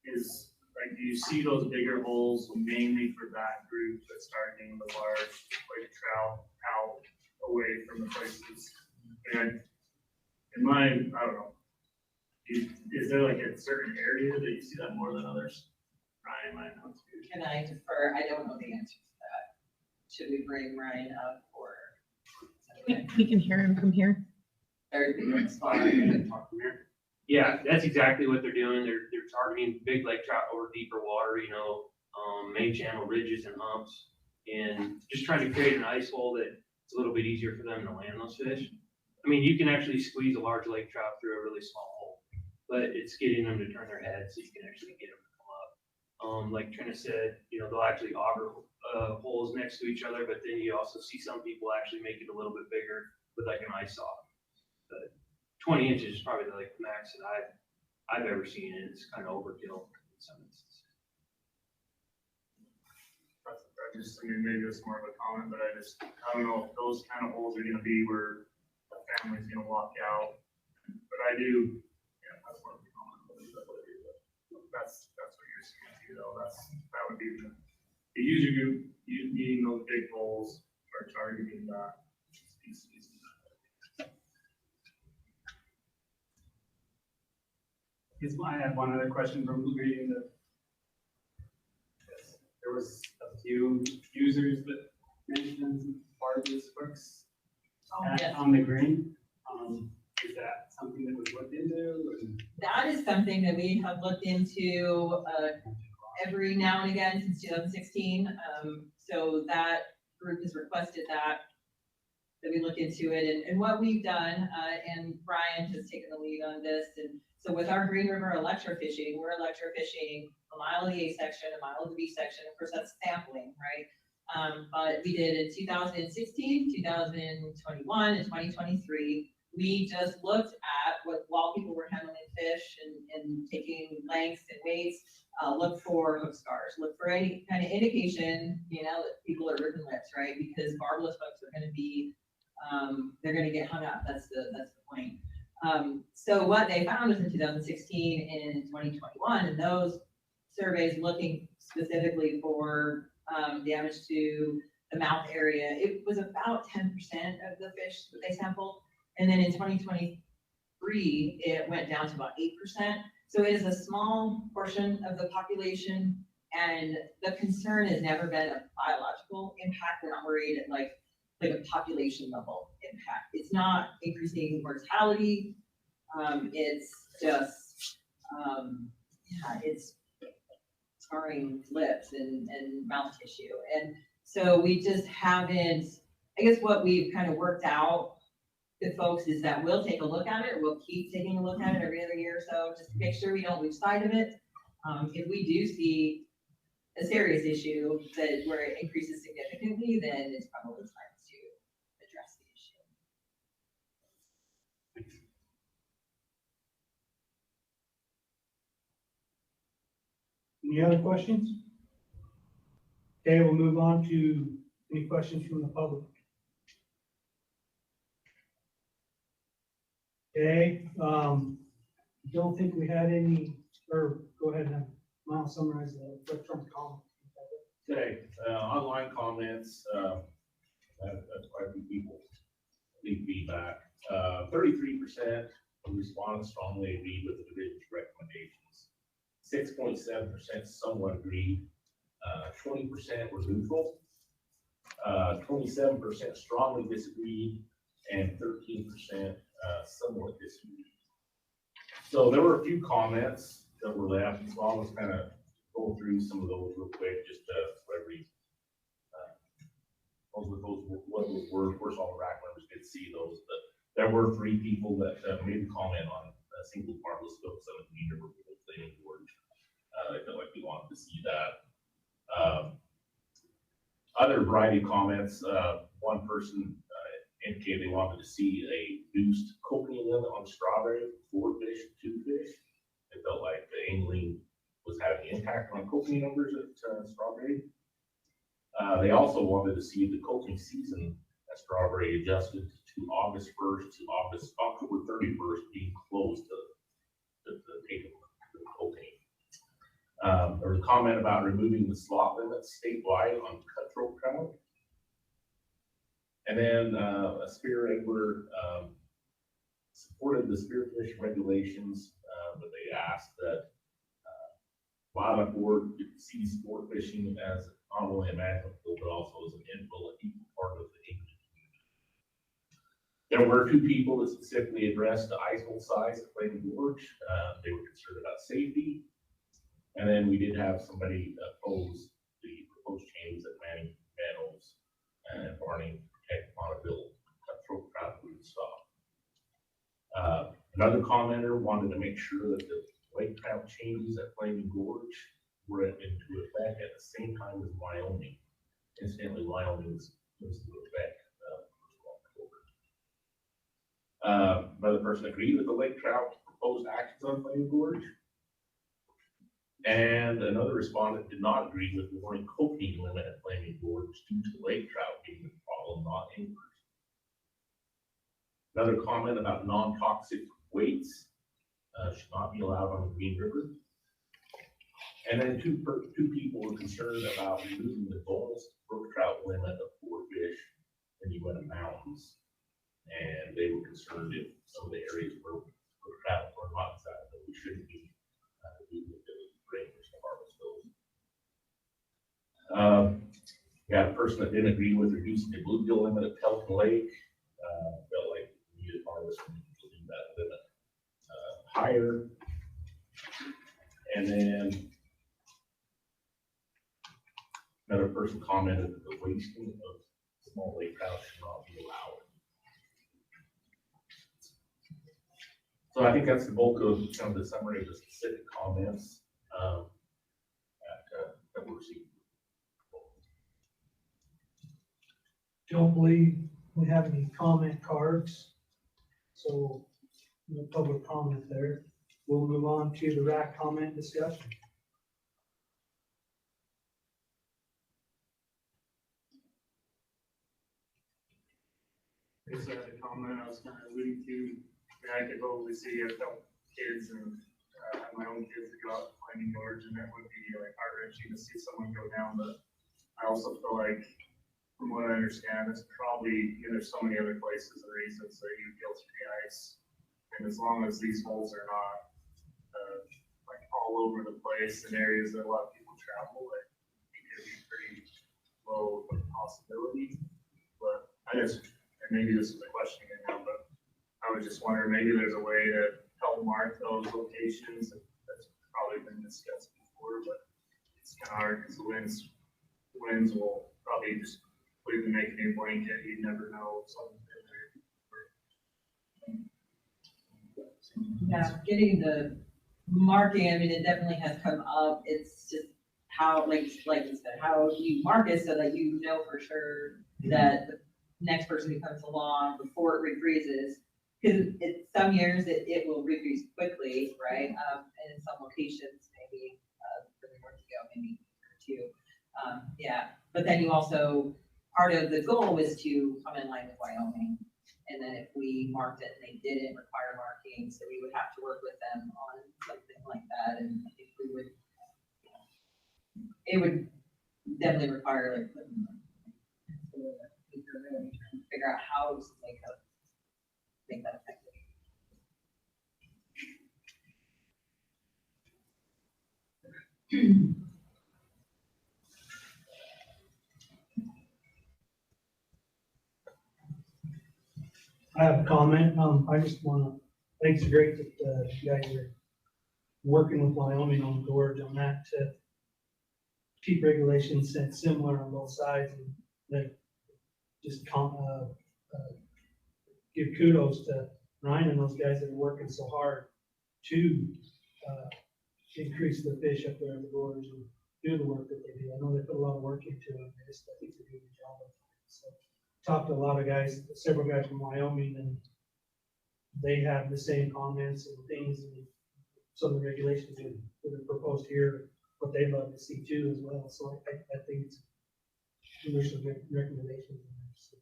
S2: do you see those bigger holes mainly for that group that's targeting the large like trout out away from the places? And I don't know. Is there like a certain area that you see that more than others? Ryan might know too.
S3: Can I defer? I don't know the answer to that. Should we bring Ryan up or?
S8: We can hear him from here.
S11: Yeah, that's exactly what they're doing. They're targeting big lake trout over deeper water, you know, main channel ridges and humps, and just trying to create an ice hole that's a little bit easier for them to land those fish. I mean, you can actually squeeze a large lake trout through a really small hole, but it's getting them to turn their head so you can actually get them to come up. Like Trina said, you know, they'll actually auger holes next to each other, but then you also see some people actually make it a little bit bigger with like an ice saw. But 20 inches is probably like the max that I've ever seen, and it's kind of overkill in some instances.
S2: I mean, maybe it's more of a comment, but I don't know if those kind of holes are gonna be where the family's gonna walk out. But I do, yeah, that's more of a comment. That's what you're seeing too, though. That would be the user group needing those big holes or targeting that species.
S10: I had one other question from reading there was a few users that mentioned barbless hooks on the green. Is that something that was looked into?
S3: That is something that we have looked into every now and again since 2016. So that group has requested that we look into it, and what we've done, and Brian has taken the lead on this, and so with our Green River electrofishing, we're electrofishing a mile of the A section, a mile of the B section. Of course, that's sampling, right? But we did in 2016, 2021, and 2023. We just looked at while people were handling fish and taking lengths and weights, look for hook scars, look for any kind of indication, you know, that people are ripping lips, right? Because barbless hooks are going to be, they're going to get hung up. That's the point. So what they found was in 2016 and 2021, and those surveys looking specifically for damage to the mouth area, it was about 10% of the fish that they sampled. And then in 2023, it went down to about 8%. So it is a small portion of the population, And the concern has never been a biological impact. We're not worried at like a population level impact. It's not increasing mortality. It's just, it's scarring lips and mouth tissue. And so we just haven't, I guess what we've kind of worked out with folks is that we'll take a look at it. We'll keep taking a look at it every other year or so, just to make sure we don't lose sight of it. If we do see a serious issue that where it increases significantly, then it's probably time to address the issue.
S1: Any other questions? Okay, we'll move on to any questions from the public. Okay, don't think we had any, or go ahead and I'll summarize the Trump comment.
S4: Okay, online comments, that's quite a few people leave feedback. 33% of respondents strongly agreed with the division's recommendations. 6.7% somewhat agreed. 20% were neutral. 27% strongly disagreed, and 13% somewhat disagreed. So there were a few comments that were left, so I'll just kind of go through some of those real quick, just for every, what those were. Of course, all the RAC members did see those, but there were 3 people that made a comment on a single harmless scope 17 or planning board. I felt like we wanted to see that. Other variety of comments, one person indicated they wanted to see a reduced coping limit on strawberry for 4 fish, 2 fish. They felt like the angling was having an impact on coping numbers at strawberry. They also wanted to see the coping season at strawberry adjusted to August 1st to October 31st being closed to take the coping. There was a comment about removing the slot limits statewide on cutthroat trout. And then a spear angler supported the spearfish regulations, but they asked that wildlife board sees sport fishing as not only a management tool, but also as an integral and equal part of the English community. There were 2 people that specifically addressed the ice hole size at Flaming Gorge. They were concerned about safety. And then we did have somebody oppose the proposed changes at Manning Meadows and Barney Protect Monteville cutthroat trout food stop. Another commenter wanted to make sure that the lake trout changes at Flaming Gorge were into effect at the same time as Wyoming. Incidentally, Wyoming was into effect October. Another person agreed with the lake trout proposed actions on Flaming Gorge. And another respondent did not agree with the warning coping limit at Flaming Gorge due to lake trout being the problem, not anglers. Another comment about non-toxic weights should not be allowed on the Green River. And then two people were concerned about removing the bonus brook trout limit of 4 fish in the Uinta Mountains. And they were concerned if some of the areas where brook trout were not exact, that we shouldn't be doing the rangers to harvest those. We had a person that didn't agree with reducing the bluegill limit at Pelican Lake. Felt like we needed harvest to leave that limit higher. And then another person commented that the wasting of small lake trout should not be allowed. So I think that's the bulk of kind of the summary of the specific comments that we're seeing.
S1: Don't believe we have any comment cards, so no public comment there. We'll move on to the RAC comment discussion.
S2: I guess I had a comment I was kind of alluding to. I could totally see a couple kids and my own kids that go out to Flaming Gorge, and that would be like heart-wrenching to see someone go down. But I also feel like, from what I understand, it's probably, there's so many other places and reasons that you go through the ice. And as long as these holes are not like all over the place in areas that a lot of people travel, I think it'd be pretty low possibility. But I guess, and maybe this is a question again now, but I was just wondering, maybe there's a way to help mark those locations. That's probably been discussed before, but it's kind of hard because the winds will probably just put it in make a blanket. You never know if something's in there.
S3: Yeah, getting the marking, I mean, it definitely has come up. It's just how, like you said, how you mark it so that you know for sure that the next person who comes along before it refreezes. Because some years it will refreeze quickly, right? And in some locations, maybe really north to go, maybe two. Yeah, but then you also, part of the goal was to come in line with Wyoming. And then if we marked it and they didn't require marking, so we would have to work with them on something like that. And I think we would, it would definitely require like, figure out how to make that effective.
S1: I have a comment. I just wanna, I think it's great that, you guys are working with Wyoming on Gorge on that to keep regulations set similar on both sides, and that just give kudos to Ryan and those guys that are working so hard to, increase the fish up there in the gorge and do the work that they do. I know they put a lot of work into it. I think they do a good job of it. So, talked to a lot of guys, several guys from Wyoming, and they have the same comments and things, and some of the regulations that are proposed here, what they'd love to see too as well. So I think it's, there's some good recommendations in there. So.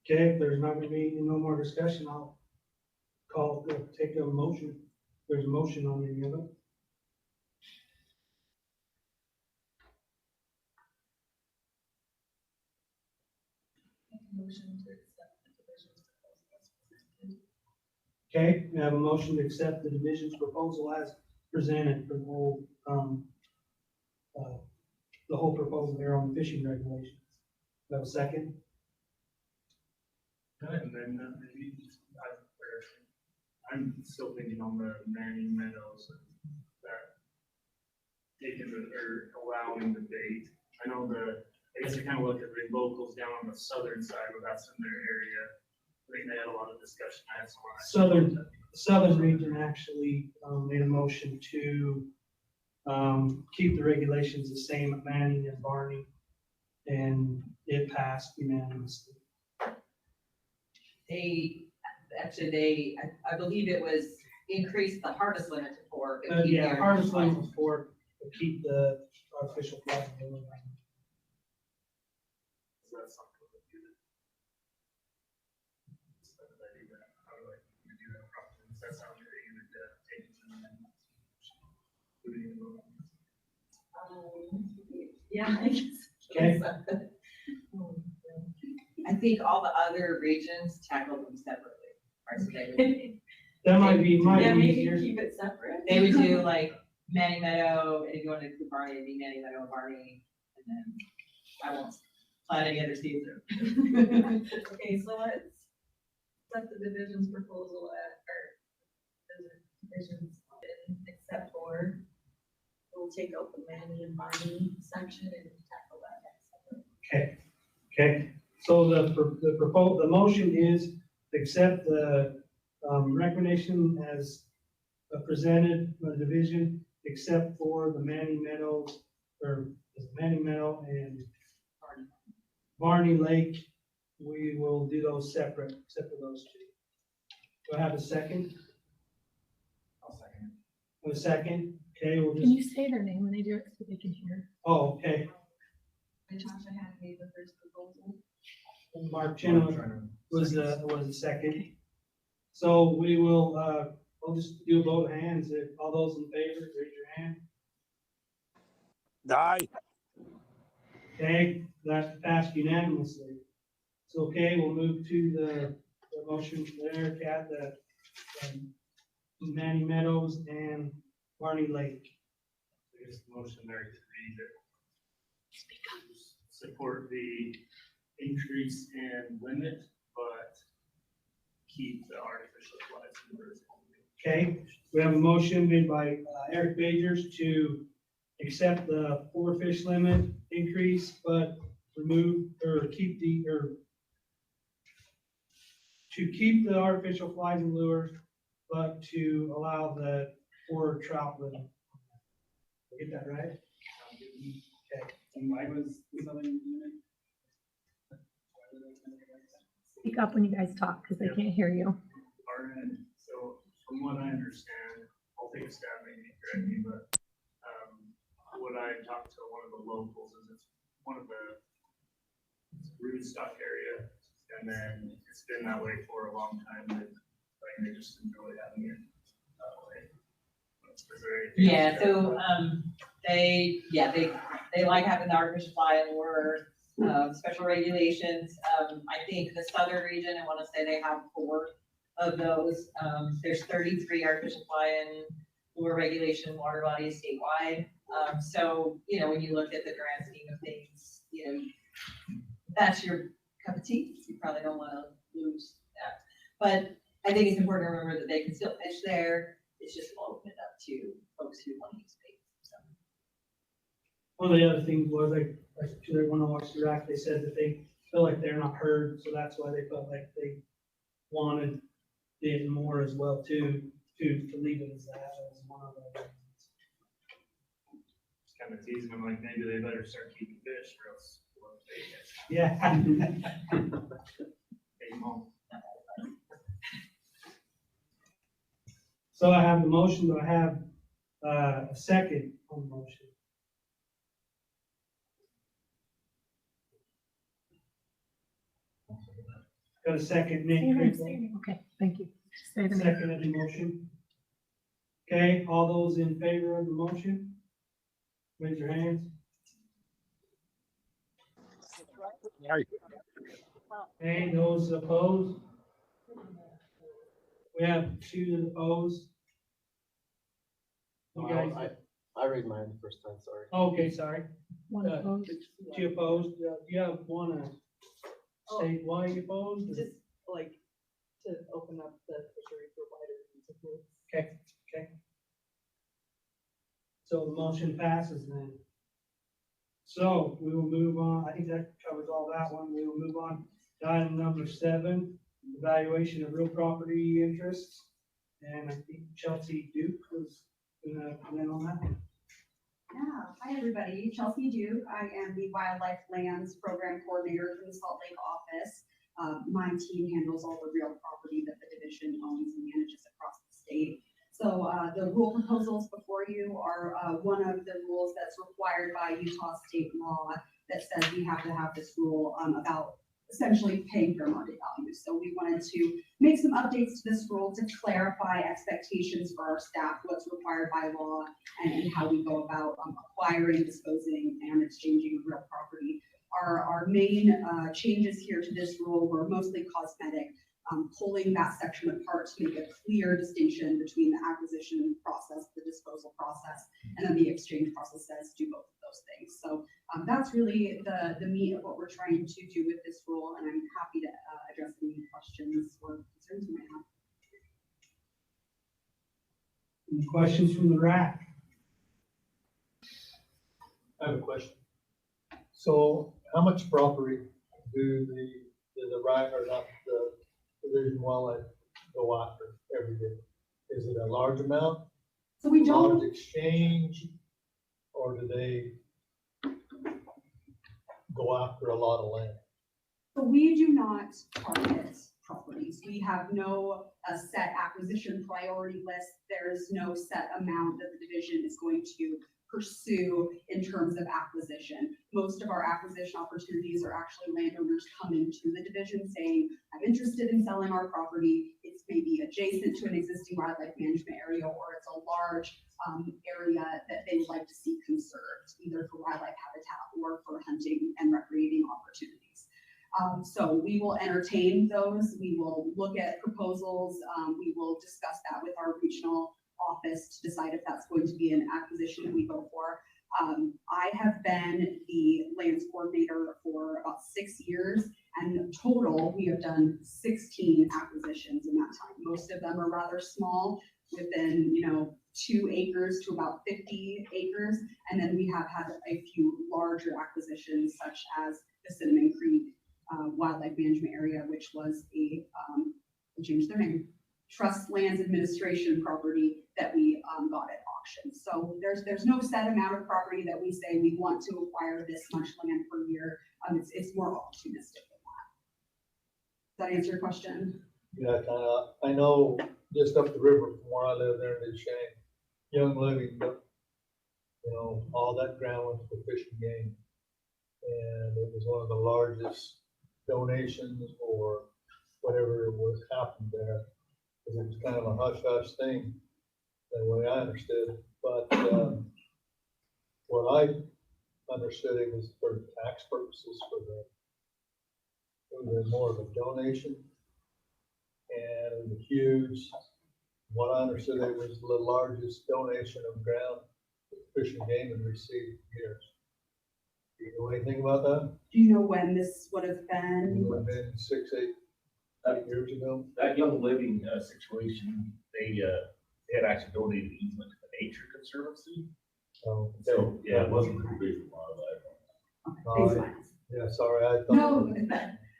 S1: Okay, if there's not gonna be no more discussion, I'll take a motion. There's a motion on any of it.
S6: Motion to accept the division's proposal as presented.
S1: Okay, we have a motion to accept the division's proposal as presented for the whole proposal here on fishing regulations. Do I have a second?
S2: And then maybe I'm still thinking on the Manning Meadows that taking or allowing the bait. I know I guess I kind of look at the locals down on the southern side, but that's in their area. I think they had a lot of discussion. I had someone
S1: Southern region actually made a motion to keep the regulations the same at Manning and Barney, and it passed unanimously.
S3: I believe it was increase the harvest limit to 4.
S1: Yeah, harvest limit was 4, to keep the artificial flies going.
S2: So that's something to do. How do I do that properly? Does that sound good? You would take it to
S6: Yeah, I guess.
S1: Okay.
S3: I think all the other regions tackle them separately. Right? So
S1: That might be
S6: Maybe
S1: easier.
S6: keep it separate.
S3: they would do like Manning Meadow, and if you want to include Barney, it'd be Manning Meadow and Barney, and then I won't plant any other seeds.
S6: Okay, so let's set the division's proposal divisions except for, we'll take out the Manny and Barney section and tackle that next.
S1: Okay. So the motion is to accept the recommendation as presented by the division, except for the Manning Meadows, or Manning Meadow and Barney Lake. We will do those separate, except for those two. Do I have a second?
S2: I'll second
S1: A second? Okay, we'll
S8: Can you
S1: just,
S8: say their name when they do it so they can hear?
S1: oh, okay.
S6: Natasha had made the first proposal.
S1: Mark Chenoweth was the second. So we will, we'll just do a vote of hands. If all those in favor, raise your hand.
S9: Aye.
S1: Okay, that's passed unanimously. So, okay, we'll move to the motion there, Cat, that, Manny Meadows and Barney Lake.
S2: I guess the motion there to read it. Support the increase in limit, but keep the artificial flies in the reserve.
S1: Okay, we have a motion made by Eric Bagers to accept the 4 fish limit increase, but remove or keep to keep the artificial flies and lures, but to allow the 4 trout limit. Get that right? Okay.
S10: And why was the southern unit?
S8: Speak up when you guys talk, because they can't hear you.
S2: So from what I understand, I'll take a stab, maybe correct me, but, what I talked to one of the locals is it's one of the rootstock area, and then it's been that way for a long time, and like, they just enjoy having it that way. Is there anything
S3: Yeah,
S2: else?
S3: so, they like having the artificial fly and lure, special regulations. I think the southern region, I wanna say they have 4 of those. There's 33 artificial fly and lure regulation water bodies statewide. So, you know, when you look at the grand scheme of things, you know, that's your cup of tea. You probably don't wanna lose that. But I think it's important to remember that they can still fish there. It's just open it up to folks who want to use bait. So.
S1: One of the other things was like they want to watch the RAC, they said that they feel like they're not heard, so that's why they felt like they wanted it more as well too, to leave it as that as one of the reasons.
S2: Just kind of teasing them, like, maybe they better start keeping fish or else we'll pay it.
S1: Yeah.
S2: Take them home.
S1: So I have the motion, but I have a second on the motion. Got a second, Nate Crinkle.
S8: Okay, thank you. Say the name.
S1: Second of the motion. Okay, all those in favor of the motion? Raise your hands.
S9: Aye.
S1: Okay, those opposed? We have 2 opposed. You guys,
S7: I read mine the first time, sorry.
S1: okay, sorry.
S8: One opposed.
S1: 2 opposed. Do you have one state why you opposed? or-
S6: Just like to open up the fishery for wider use of boats.
S1: Okay, okay. So the motion passes then. So we will move on. I think that covers all that one. We will move on to item number 7, evaluation of real property interests. And I think Chelsea Duke was gonna comment on that one.
S12: Yeah, hi everybody, Chelsea Duke. I am the Wildlife Lands Program Coordinator from the Salt Lake office. My team handles all the real property that the division owns and manages across the state. So the rule proposals before you are one of the rules that's required by Utah state law that says we have to have this rule about essentially paying fair market value. So we wanted to make some updates to this rule to clarify expectations for our staff, what's required by law, and how we go about acquiring, disposing, and exchanging real property. Our main changes here to this rule were mostly cosmetic, pulling that section apart to make a clear distinction between the acquisition process, the disposal process, and then the exchange process says do both of those things. So that's really the meat of what we're trying to do with this rule, and I'm happy to address any questions or concerns you might have.
S1: Any questions from the RAC?
S5: I have a question. So how much property do the RAC or not the Division Wildlife go after every day? Is it a large amount?
S12: So we don't.
S5: Large exchange, or do they go after a lot of land?
S12: So we do not target properties. We have no set acquisition priority list. There's no set amount that the division is going to pursue in terms of acquisition. Most of our acquisition opportunities are actually landowners coming to the division saying, I'm interested in selling our property. It's maybe adjacent to an existing wildlife management area, or it's a large area that they would like to see conserved, either for wildlife habitat or for hunting and recreating opportunities. So we will entertain those. We will look at proposals. We will discuss that with our regional office to decide if that's going to be an acquisition that we go for. I have been the lands coordinator for about 6 years, and total, we have done 16 acquisitions in that time. Most of them are rather small, within, 2 acres to about 50 acres. And then we have had a few larger acquisitions, such as the Cinnamon Creek Wildlife Management Area, which was they changed their name, Trust Lands Administration property that we got at auction. So there's no set amount of property that we say we want to acquire this much land per year. It's more opportunistic than that. Does that answer your question?
S5: Yeah, I know just up the river from where I live there in Duchesne, Young Living, all that ground went for Fish and Game. And it was one of the largest donations or whatever was happened there. It was kind of a hush-hush thing, the way I understood it. But what I understood, it was for tax purposes it was more of a donation. And it was huge. What I understood, it was the largest donation of ground Fish and Game had received in years. Do you know anything about that?
S12: Do you know when this would have been?
S5: It would have been 6, 8 years ago.
S4: That Young Living situation, they had actually donated easement to the Nature Conservancy.
S5: So,
S4: Yeah, it wasn't for Division Wildlife.
S12: Thanks, Lance.
S5: Yeah, sorry, I thought.
S12: No,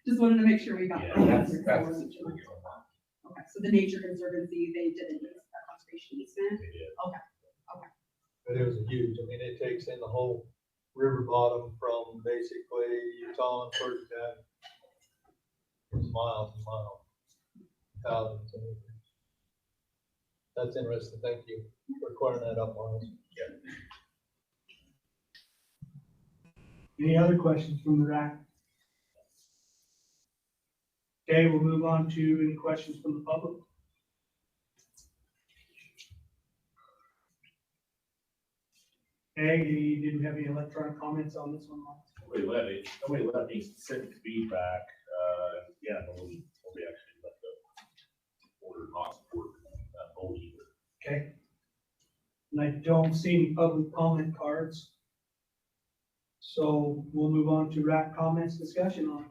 S12: just wanted to make sure we got.
S4: Yeah,
S12: that
S4: that's
S12: answered
S4: the
S12: for-
S4: situation on that.
S12: Okay, so the Nature Conservancy, they didn't use that conservation easement?
S4: They did.
S5: But it was huge. I mean, it takes in the whole river bottom from basically Utah and First County. It's miles and miles, thousands of acres. That's interesting. Thank you for clearing that up on us.
S1: Any other questions from the RAC? Okay, we'll move on to any questions from the public. Okay, you didn't have any electronic comments on this one, Mike?
S4: Nobody let me send feedback, nobody actually let the order not support, vote either.
S1: Okay. And I don't see any public comment cards. So we'll move on to RAC comments discussion on.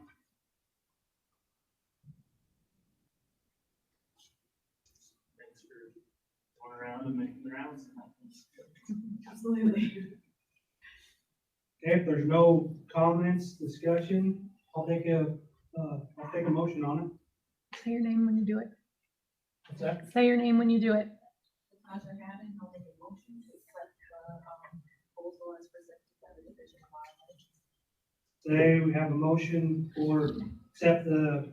S2: Thanks for going around and making the rounds.
S12: Absolutely.
S1: Okay, if there's no comments, discussion, I'll take a motion on it.
S8: Say your name when you do it.
S1: What's that?
S8: Say your name when you do it.
S6: Natasha Haddon, I'll make a motion to accept the proposal as presented by the Division of Wildlife.
S1: Today, we have a motion for accept the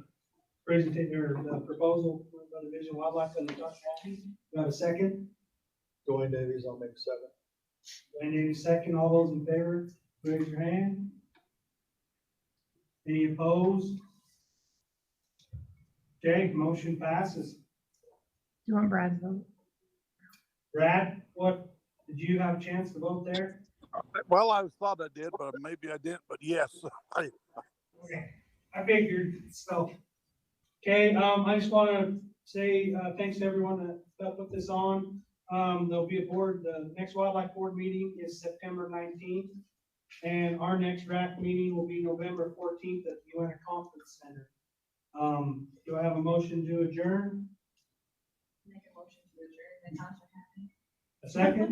S1: presentation or the proposal by the Division of Wildlife and the Dutch County. Do I have a second?
S5: Dwayne Davies, I'll make 7.
S1: Any second, all those in favor, raise your hand. Any opposed? Okay, motion passes.
S8: Do you want Brad's vote?
S1: Brad, did you have a chance to vote there?
S9: Well, I thought I did, but maybe I didn't, but yes.
S1: Okay, I figured, so. Okay, I just want to say, thanks to everyone that helped put this on. There'll be the next wildlife board meeting is September 19th. And our next RAC meeting will be November 14th at the UN Conference Center. Do I have a motion to adjourn?
S6: Make a motion to adjourn, Natasha Haddon.
S1: A second?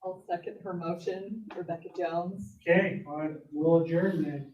S13: I'll second her motion, Rebecca Jones.
S1: Okay, all right, we'll adjourn then.